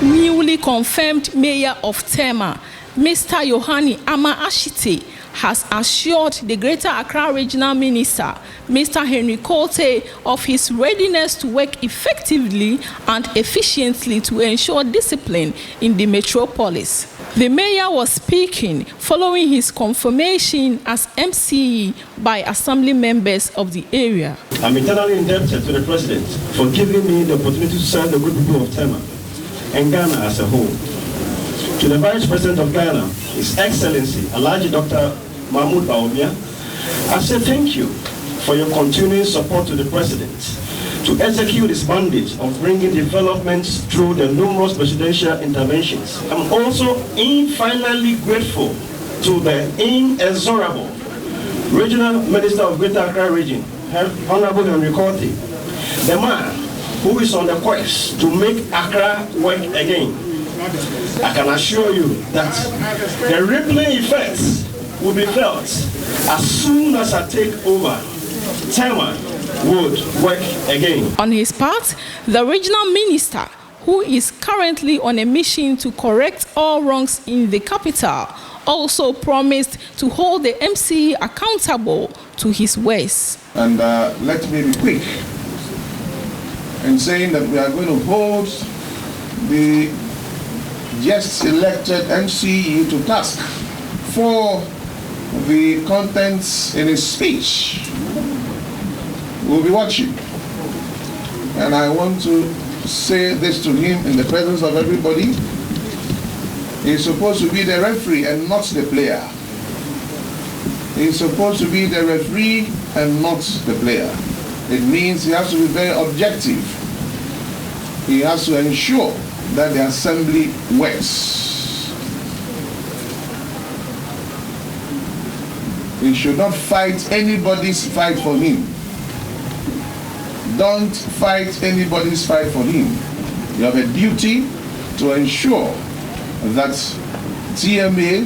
Newly confirmed mayor of TEMA, Mr. YOHANE ASHITEY, has assured the Greater Accra Regional Minister, Mr. Henry QUARTEY, of his readiness to work effectively and efficiently to ensure discipline in the metropolis. The mayor was speaking following his confirmation as MCE by assembly members of the area. I'm eternally indebted to the President for giving me the opportunity to serve the good people of TEMA and Ghana as a whole. To the Vice President of Ghana, His Excellency Alhaji Dr. Mahmoud Bawumia, I say thank you for your continuing support to the President to execute his mandate of bringing developments through the numerous presidential interventions. I'm also infinitely grateful to the inexorable Regional Minister of Greater Accra Region, Honorable Henry QUARTEY, the man who is on the quest to make Accra work again. I can assure you that the rippling effects will be felt as soon as I take over. TEMA would work again. On his part, the regional minister, who is currently on a mission to correct all wrongs in the capital, also promised to hold the MCE accountable to his ways. And let me be quick in saying that we are going to hold the just elected MCE to task for the contents in his speech. We'll be watching. And I want to say this to him in the presence of everybody. He's supposed to be the referee and not the player. He's supposed to be the referee and not the player. It means he has to be very objective. He has to ensure that the assembly works. He should not fight anybody's fight for him. Don't fight anybody's fight for him. You have a duty to ensure that TMA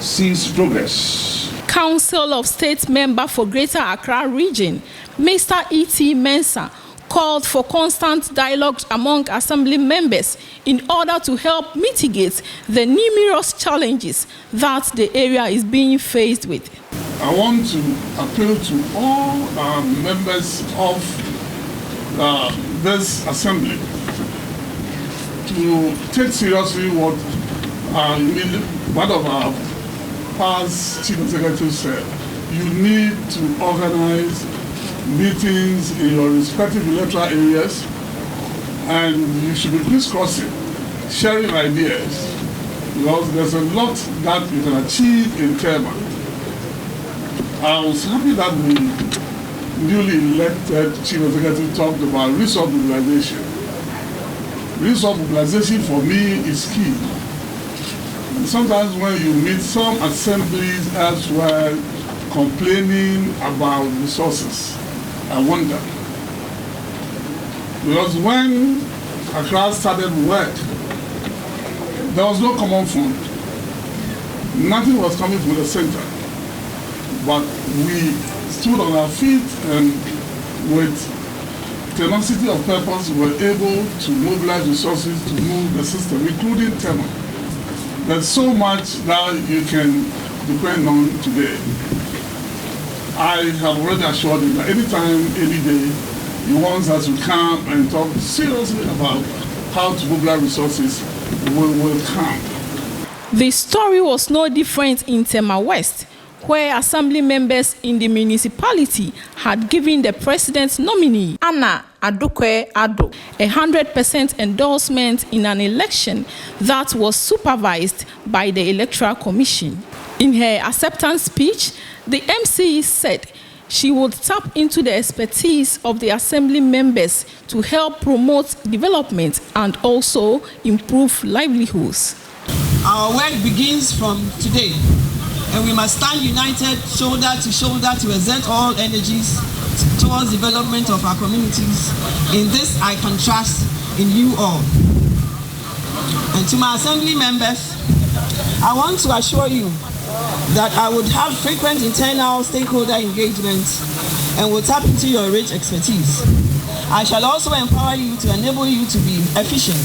sees progress. Council of State member for Greater Accra Region, Mr. E.T. MENSAH, called for constant dialogue among assembly members in order to help mitigate the numerous challenges that the area is being faced with. I want to appeal to all members of this assembly to take seriously what one of our past chief executives said. You need to organize meetings in your respective electoral areas, and you should be crisscrossing, sharing ideas, because there's a lot that you can achieve in TEMA. I was happy that the newly elected chief executive talked about resource mobilization. Resource mobilization for me is key. And sometimes when you meet some assemblies elsewhere complaining about resources, I wonder. Because when Accra started work, there was no common fund. Nothing was coming from the center. But we stood on our feet and with tenacity of purpose we were able to mobilize resources to move the system, including TEMA. There's so much that you can depend on today. I have already assured him that anytime, any day, he wants us to come and talk seriously about how to mobilize resources, will come. The story was no different in TEMA West, where assembly members in the municipality had given the president's nominee, Anna Adokwe Ado, 100% endorsement in an election that was supervised by the Electoral Commission. In her acceptance speech, the MCE said she would tap into the expertise of the assembly members to help promote development and also improve livelihoods. Our work begins from today, and we must stand united, shoulder to shoulder, to exert all energies towards development of our communities. In this, I can trust in you all. And to my assembly members, I want to assure you that I would have frequent internal stakeholder engagements and will tap into your rich expertise. I shall also empower you to enable you to be efficient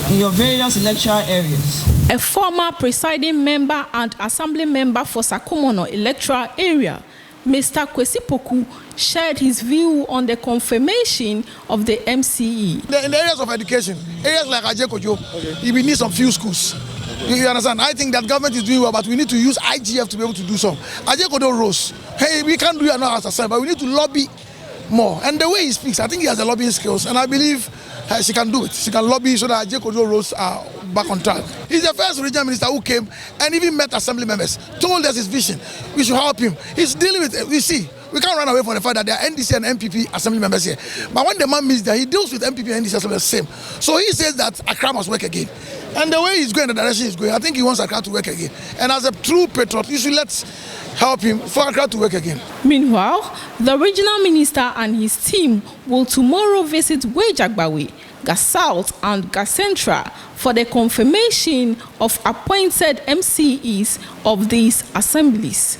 in your various electoral areas. A former presiding member and assembly member for SAKUMONO electoral area, Mr. POKU, shared his view on the confirmation of the MCE. In the areas of education, areas like AJKOJO, we need some few schools. You understand? I think that government is doing well, but we need to use IGF to be able to do some. AJKOJO rose. Hey, we can't do it now as a son, but we need to lobby more. And the way he speaks, I think he has the lobbying skills, and I believe she can do it. She can lobby so that AJKOJO roads are back on track. He's the first regional minister who came and even met assembly members, told us his vision. We should help him. He's dealing with it. We see. We can't run away from the fact that there are NDC and MPP assembly members here. But when the man meets there, he deals with MPP and NDC assembly members the same. So he says that ACCRA must work again. And the way he's going, the direction he's going, I think he wants ACCRA to work again. And as a true patriot, you should let's help him for ACCRA to work again. Meanwhile, the regional minister and his team will tomorrow visit Wejagbawe, Gasouth and Gacentra for the confirmation of appointed MCEs of these assemblies.